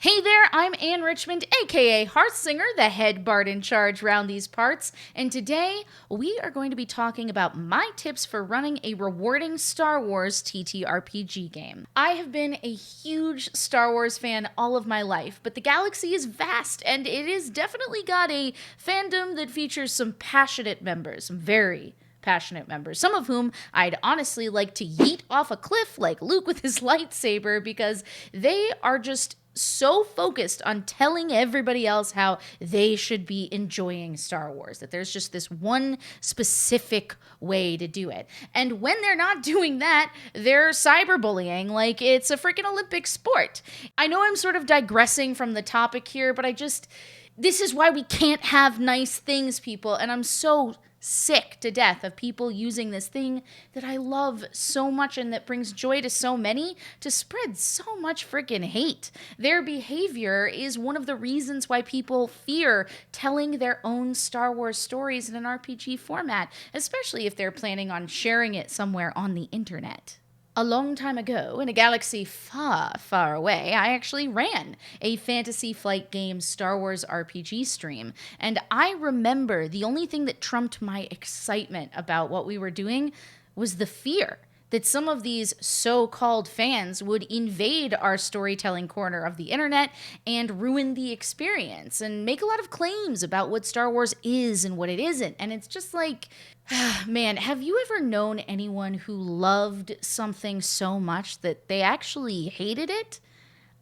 Hey there, I'm Ann Richmond, aka Hearthsinger, the head bard in charge round these parts, and today we are going to be talking about my tips for running a rewarding Star Wars TTRPG game. I have been a huge Star Wars fan all of my life, but the galaxy is vast and it has definitely got a fandom that features some passionate members, some very passionate members, some of whom I'd honestly like to yeet off a cliff like Luke with his lightsaber because they are just so focused on telling everybody else how they should be enjoying Star Wars, that there's just this one specific way to do it. And when they're not doing that, they're cyberbullying like it's a freaking Olympic sport. I know I'm sort of digressing from the topic here, but this is why we can't have nice things, people, and I'm so sick to death of people using this thing that I love so much and that brings joy to so many to spread so much freaking hate. Their behavior is one of the reasons why people fear telling their own Star Wars stories in an RPG format, especially if they're planning on sharing it somewhere on the internet. A long time ago, in a galaxy far, far away, I actually ran a Fantasy Flight Games Star Wars RPG stream, and I remember the only thing that trumped my excitement about what we were doing was the fear that some of these so-called fans would invade our storytelling corner of the internet and ruin the experience and make a lot of claims about what Star Wars is and what it isn't. And it's just like, man, have you ever known anyone who loved something so much that they actually hated it?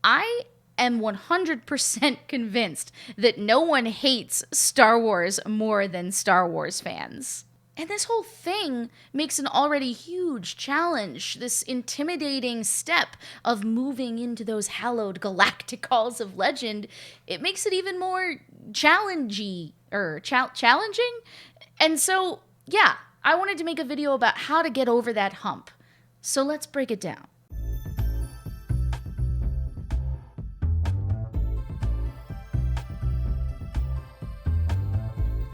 I am 100% convinced that no one hates Star Wars more than Star Wars fans. And this whole thing makes an already huge challenge, this intimidating step of moving into those hallowed galactic halls of legend. It makes it even more challenging. And so, yeah, I wanted to make a video about how to get over that hump. So let's break it down.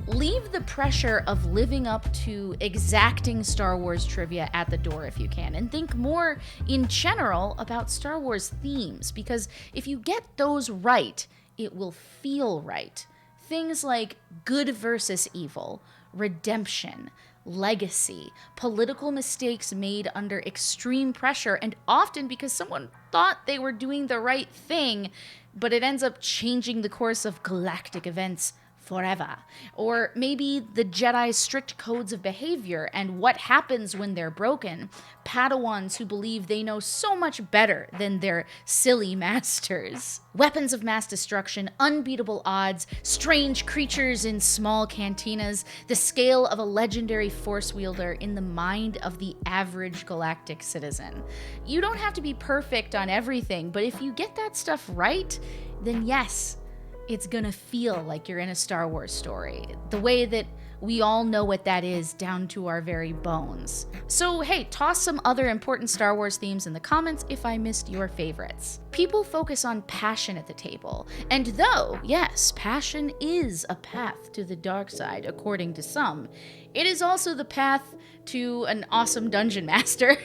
Leave the pressure of living up to exacting Star Wars trivia at the door if you can, and think more in general about Star Wars themes, because if you get those right, it will feel right. Things like good versus evil, redemption, legacy, political mistakes made under extreme pressure, and often because someone thought they were doing the right thing, but it ends up changing the course of galactic events forever. Or maybe the Jedi's strict codes of behavior and what happens when they're broken. Padawans who believe they know so much better than their silly masters. Weapons of mass destruction, unbeatable odds, strange creatures in small cantinas, the scale of a legendary force wielder in the mind of the average galactic citizen. You don't have to be perfect on everything, but if you get that stuff right, then yes, it's gonna feel like you're in a Star Wars story, the way that we all know what that is down to our very bones. So hey, toss some other important Star Wars themes in the comments if I missed your favorites. People focus on passion at the table, and though, yes, passion is a path to the dark side, according to some, it is also the path to an awesome dungeon master.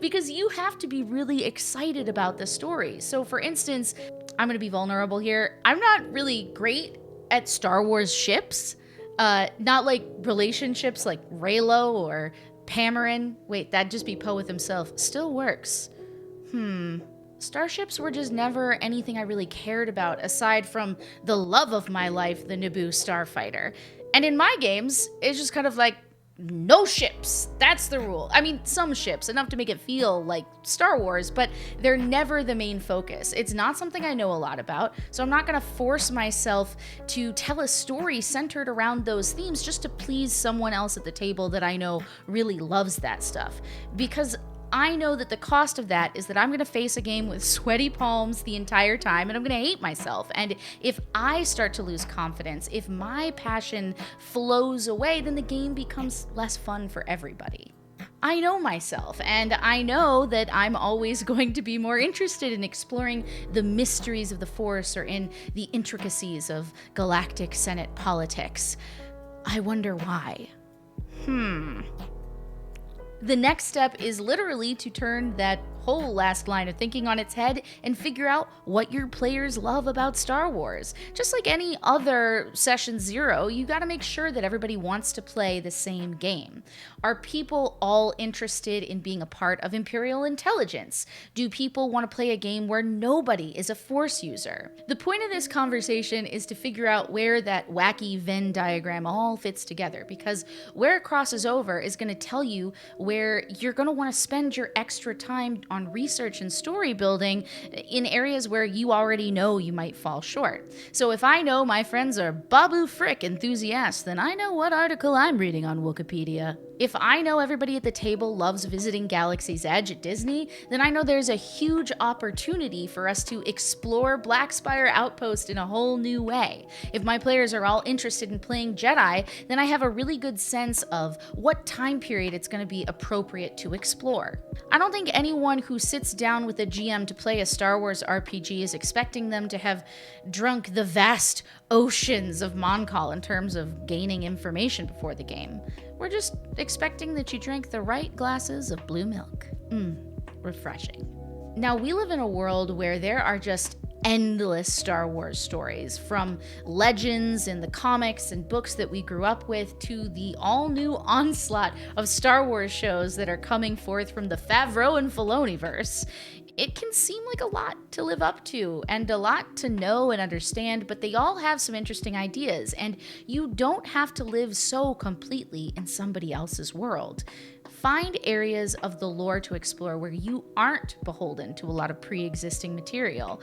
Because you have to be really excited about the story. So for instance, I'm going to be vulnerable here. I'm not really great at Star Wars ships. Not like relationships like Reylo or Pamarin. Wait, that'd just be Poe with himself. Still works. Starships were just never anything I really cared about aside from the love of my life, the Naboo starfighter. And in my games, it's just kind of like, no ships. That's the rule. I mean, some ships, enough to make it feel like Star Wars, but they're never the main focus. It's not something I know a lot about, so I'm not going to force myself to tell a story centered around those themes just to please someone else at the table that I know really loves that stuff. Because I know that the cost of that is that I'm going to face a game with sweaty palms the entire time and I'm going to hate myself. And if I start to lose confidence, if my passion flows away, then the game becomes less fun for everybody. I know myself, and I know that I'm always going to be more interested in exploring the mysteries of the Force or in the intricacies of galactic Senate politics. I wonder why. The next step is literally to turn that whole last line of thinking on its head and figure out what your players love about Star Wars. Just like any other Session Zero, you gotta make sure that everybody wants to play the same game. Are people all interested in being a part of Imperial intelligence? Do people want to play a game where nobody is a Force user? The point of this conversation is to figure out where that wacky Venn diagram all fits together, because where it crosses over is going to tell you where you're going to want to spend your extra time on research and story building in areas where you already know you might fall short. So if I know my friends are Babu Frick enthusiasts, then I know what article I'm reading on Wikipedia. If I know everybody at the table loves visiting Galaxy's Edge at Disney, then I know there's a huge opportunity for us to explore Black Spire Outpost in a whole new way. If my players are all interested in playing Jedi, then I have a really good sense of what time period it's going to be appropriate to explore. I don't think anyone who sits down with a GM to play a Star Wars RPG is expecting them to have drunk the vast oceans of Moncall in terms of gaining information before the game. We're just expecting that you drank the right glasses of blue milk. Refreshing. Now, we live in a world where there are just endless Star Wars stories, from legends in the comics and books that we grew up with to the all-new onslaught of Star Wars shows that are coming forth from the Favreau and Filoni-verse. It can seem like a lot to live up to and a lot to know and understand, but they all have some interesting ideas, and you don't have to live so completely in somebody else's world. Find areas of the lore to explore where you aren't beholden to a lot of pre-existing material.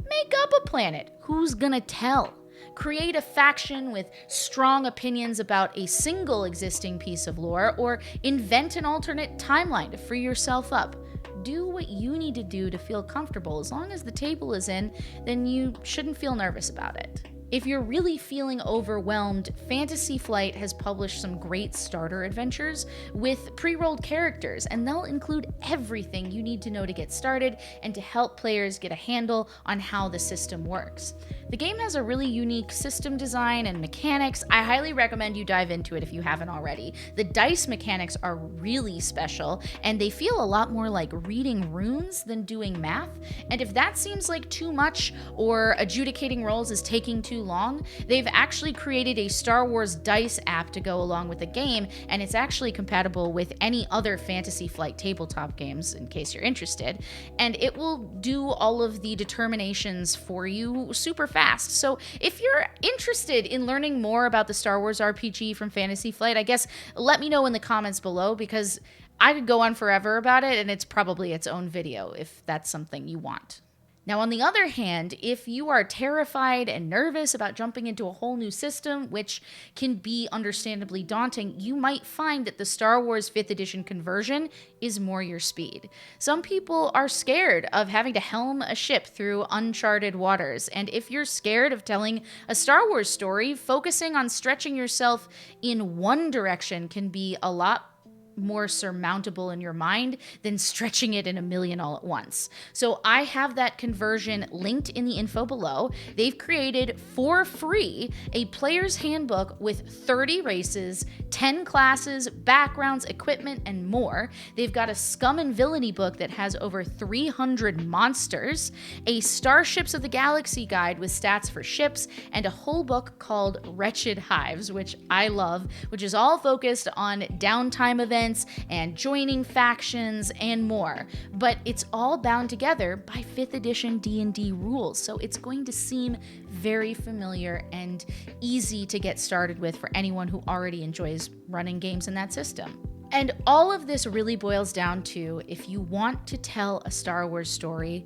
Make up a planet. Who's gonna tell? Create a faction with strong opinions about a single existing piece of lore, or invent an alternate timeline to free yourself up. Do what you need to do to feel comfortable. As long as the table is in, then you shouldn't feel nervous about it. If you're really feeling overwhelmed, Fantasy Flight has published some great starter adventures with pre-rolled characters, and they'll include everything you need to know to get started and to help players get a handle on how the system works. The game has a really unique system design and mechanics. I highly recommend you dive into it if you haven't already. The dice mechanics are really special, and they feel a lot more like reading runes than doing math. And if that seems like too much, or adjudicating rolls is taking too long, they've actually created a Star Wars dice app to go along with the game, and it's actually compatible with any other Fantasy Flight tabletop games, in case you're interested. And it will do all of the determinations for you super fast. So if you're interested in learning more about the Star Wars RPG from Fantasy Flight, I guess let me know in the comments below, because I could go on forever about it, and it's probably its own video if that's something you want. Now, on the other hand, if you are terrified and nervous about jumping into a whole new system, which can be understandably daunting, you might find that the Star Wars 5th edition conversion is more your speed. Some people are scared of having to helm a ship through uncharted waters, and if you're scared of telling a Star Wars story, focusing on stretching yourself in one direction can be a lot more surmountable in your mind than stretching it in a million all at once. So I have that conversion linked in the info below. They've created for free a player's handbook with 30 races, 10 classes, backgrounds, equipment, and more. They've got a Scum and Villainy book that has over 300 monsters, a Starships of the Galaxy guide with stats for ships, and a whole book called Wretched Hives, which I love, which is all focused on downtime events and joining factions and more. But it's all bound together by 5th edition D&D rules, so it's going to seem very familiar and easy to get started with for anyone who already enjoys running games in that system. And all of this really boils down to, if you want to tell a Star Wars story,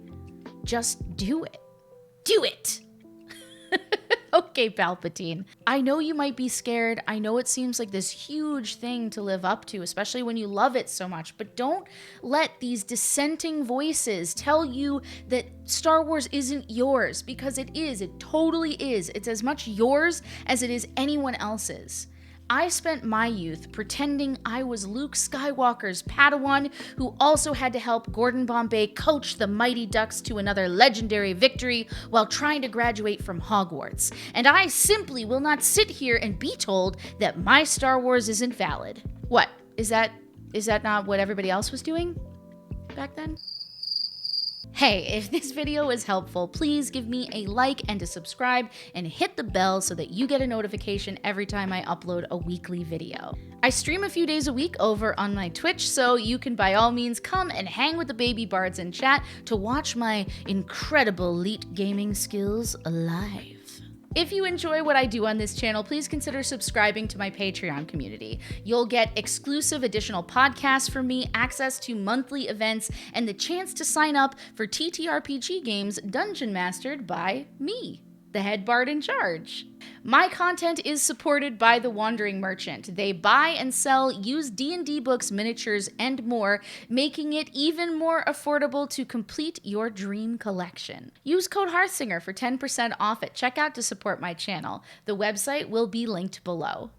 just do it. Do it! Okay, Palpatine. I know you might be scared. I know it seems like this huge thing to live up to, especially when you love it so much, but don't let these dissenting voices tell you that Star Wars isn't yours, because it is. It totally is. It's as much yours as it is anyone else's. I spent my youth pretending I was Luke Skywalker's Padawan, who also had to help Gordon Bombay coach the Mighty Ducks to another legendary victory while trying to graduate from Hogwarts. And I simply will not sit here and be told that my Star Wars isn't valid. What? Is that not what everybody else was doing back then? Hey, if this video was helpful, please give me a like and a subscribe and hit the bell so that you get a notification every time I upload a weekly video. I stream a few days a week over on my Twitch, so you can by all means come and hang with the baby bards and chat to watch my incredible elite gaming skills live. If you enjoy what I do on this channel, please consider subscribing to my Patreon community. You'll get exclusive additional podcasts from me, access to monthly events, and the chance to sign up for TTRPG games dungeon mastered by me, the head bard in charge. My content is supported by The Wandering Merchant. They buy and sell used D&D books, miniatures, and more, making it even more affordable to complete your dream collection. Use code Hearthsinger for 10% off at checkout to support my channel. The website will be linked below.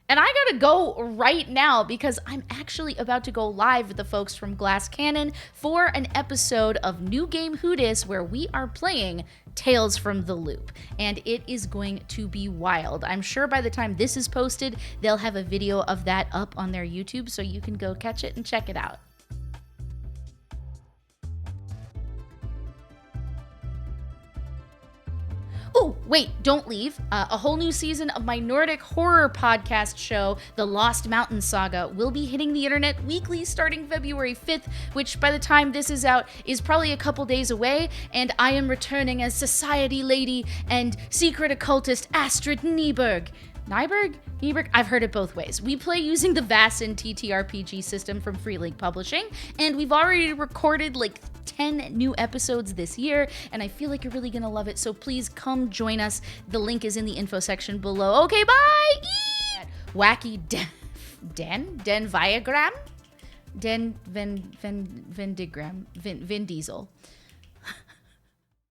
And I gotta go right now because I'm actually about to go live with the folks from Glass Cannon for an episode of New Game Who Dis where we are playing Tales from the Loop, and it is going to be wild. I'm sure by the time this is posted, they'll have a video of that up on their YouTube, so you can go catch it and check it out. Oh, wait, don't leave. A whole new season of my Nordic horror podcast show, The Lost Mountain Saga, will be hitting the internet weekly starting February 5th, which by the time this is out is probably a couple days away, and I am returning as society lady and secret occultist Astrid Nyberg. Nyberg? I've heard it both ways. We play using the Vaesen TTRPG system from Free League Publishing, and we've already recorded like 10 new episodes this year, and I feel like you're really gonna love it, so please come join us. The link is in the info section below. Okay, bye! Wacky Den Viagram? Vin Diesel.